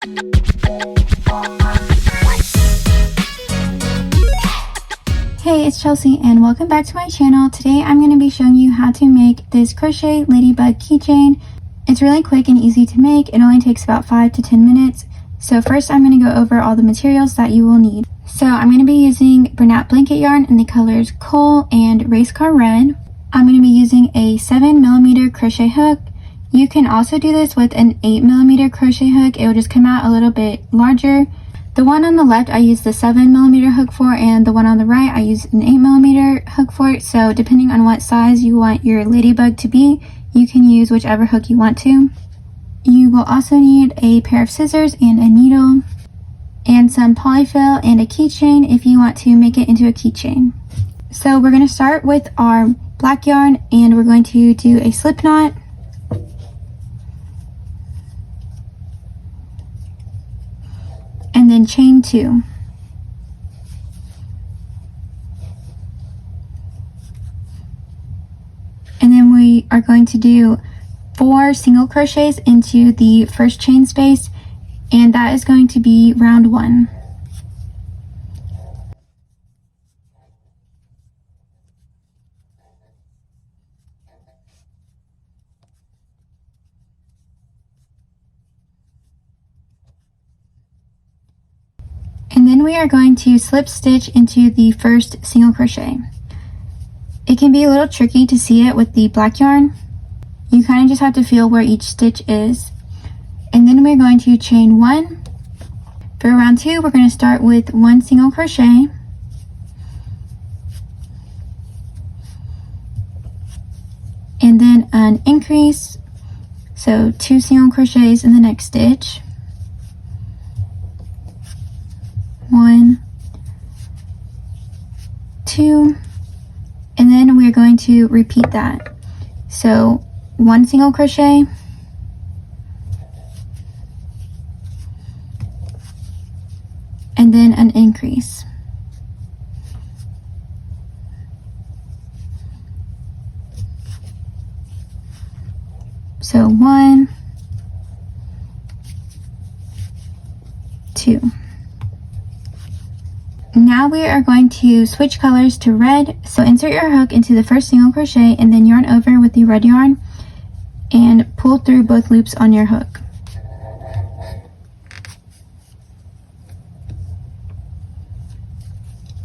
Hey, it's Chelsea and welcome back to my channel. Today I'm going to be showing you how to make this crochet ladybug keychain. It's really quick and easy to make. It only takes about 5 to 10 minutes. So first I'm going to go over all the materials that you will need. So I'm going to be using Bernat blanket yarn in the colors Coal and Race Car Red. I'm going to be using a 7mm crochet hook. You can also do this with an 8mm crochet hook. It will just come out a little bit larger. The one on the left I use the 7mm hook for, and the one on the right I use an 8mm hook for. So depending on what size you want your ladybug to be, you can use whichever hook you want to. You will also need a pair of scissors and a needle and some polyfill and a keychain if you want to make it into a keychain. So we're going to start with our black yarn and we're going to do a slip knot. And then chain 2. And then we are going to do 4 single crochets into the first chain space, and that is going to be round 1. And then we are going to slip stitch into the first single crochet. It can be a little tricky to see it with the black yarn. You kind of just have to feel where each stitch is. And then we're going to chain 1. For round 2, we're going to start with 1 single crochet. And then an increase. So 2 single crochets in the next stitch. 1, 2, and then we're going to repeat that. So 1 single crochet, and then an increase. So 1, 2. Now we are going to switch colors to red. So insert your hook into the first single crochet and then yarn over with the red yarn and pull through both loops on your hook.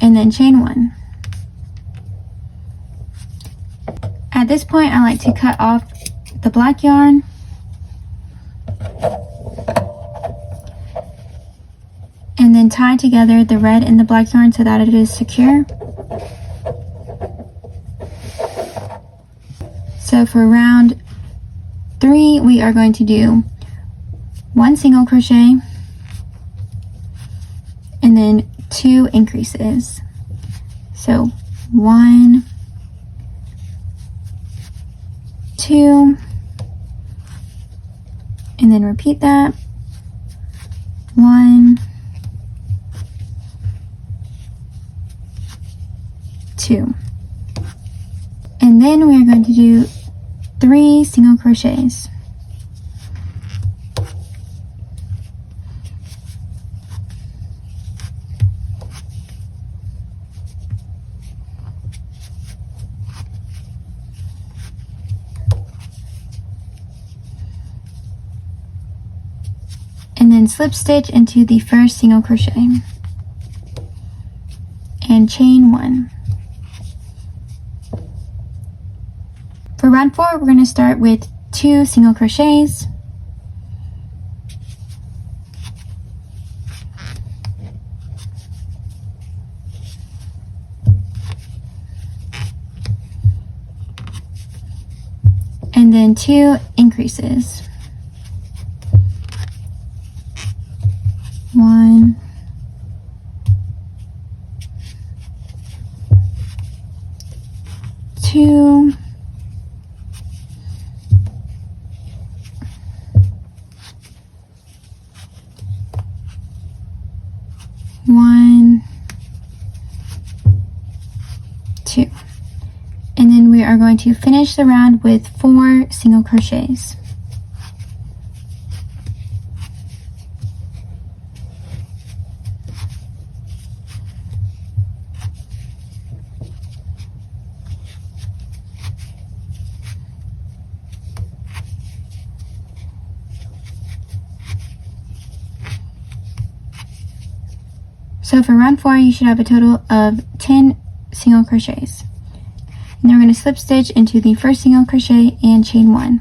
And then chain 1. At this point I like to cut off the black yarn and then tie together the red and the black yarn so that it is secure. So for round 3 we are going to do 1 single crochet and then 2 increases. So 1, 2, and then repeat that. 1, 2, and then we are going to do 3 single crochets. And then slip stitch into the first single crochet and chain 1. For round 4, we're going to start with 2 single crochets. And then 2 increases. 1, 2, 1, 2, and then we are going to finish the round with 4 single crochets. So for round 4, you should have a total of 10 single crochets. And then we're going to slip stitch into the first single crochet and chain 1.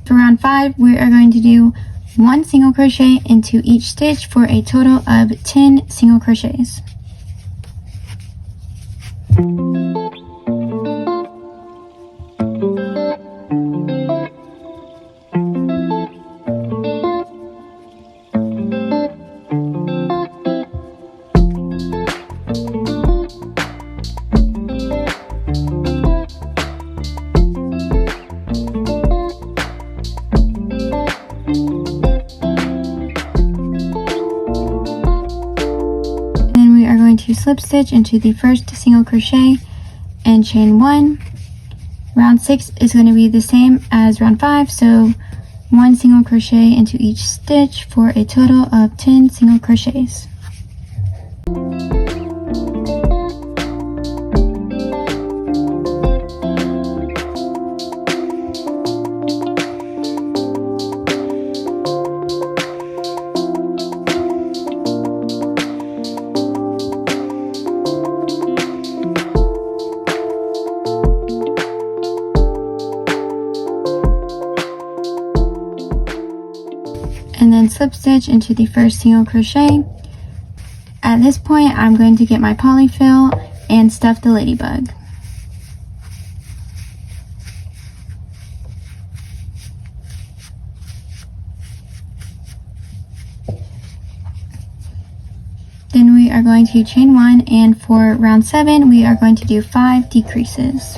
For round 5, we are going to do 1 single crochet into each stitch for a total of 10 single crochets. To slip stitch into the first single crochet and chain 1. Round 6 is going to be the same as round 5, so 1 single crochet into each stitch for a total of 10 single crochets. And then slip stitch into the first single crochet. At this point, I'm going to get my polyfill and stuff the ladybug. Then we are going to chain 1, and for round 7, we are going to do 5 decreases.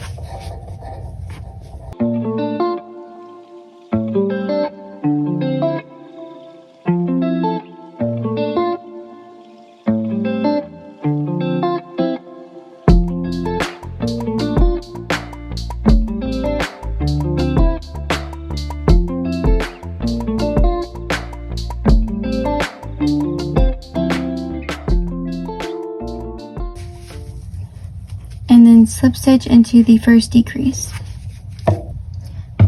And then slip stitch into the first decrease.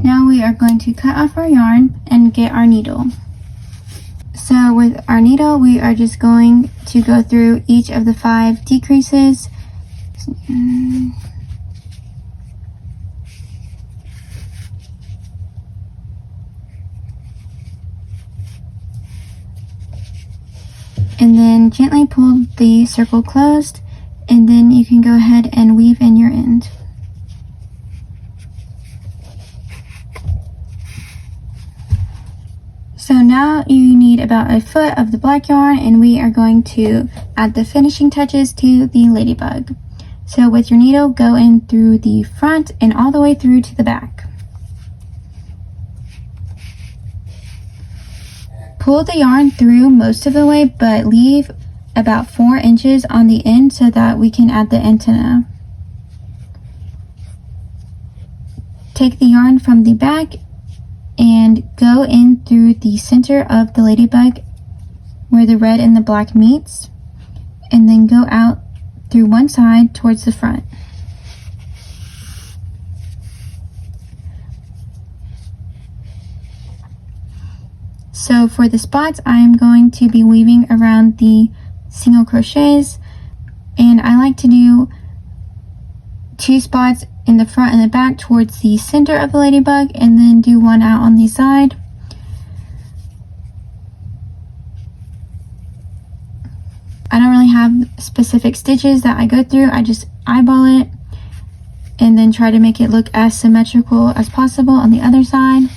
Now we are going to cut off our yarn and get our needle. So with our needle, we are just going to go through each of the 5 decreases. And then gently pull the circle closed, and then you can go ahead and weave in your end. So now you need about a foot of the black yarn, and we are going to add the finishing touches to the ladybug. So with your needle, go in through the front and all the way through to the back. Pull the yarn through most of the way, but leave about 4 inches on the end so that we can add the antenna. Take the yarn from the back and go in through the center of the ladybug where the red and the black meets, and then go out through one side towards the front. So for the spots, I am going to be weaving around the single crochets, and I like to do 2 spots in the front and the back towards the center of the ladybug, and then do 1 out on the side. I don't really have specific stitches that I go through. I just eyeball it and then try to make it look as symmetrical as possible on the other side.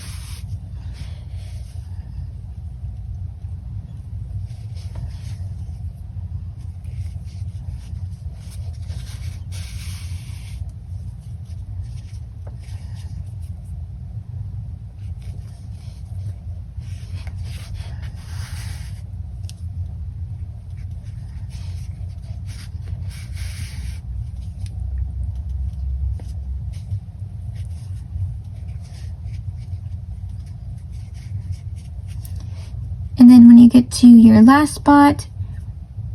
And then when you get to your last spot,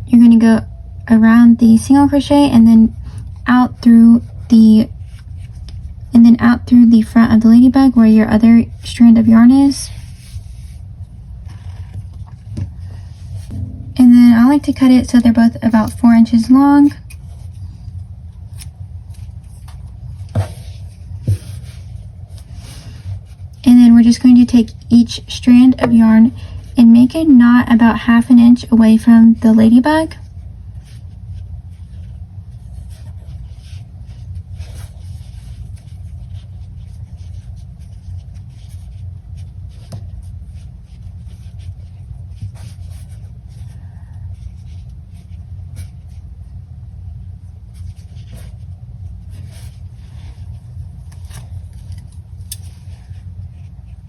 you're going to go around the single crochet and then out through the front of the ladybug where your other strand of yarn is. And then I like to cut it so they're both about 4 inches long. And then we're just going to take each strand of yarn and make a knot about 1/2 inch away from the ladybug.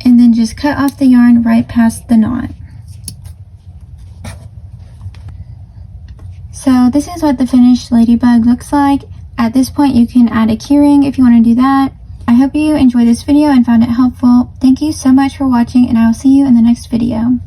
And then just cut off the yarn right past the knot. So this is what the finished ladybug looks like. At this point you can add a keyring if you want to do that. I hope you enjoyed this video and found it helpful. Thank you so much for watching, and I will see you in the next video.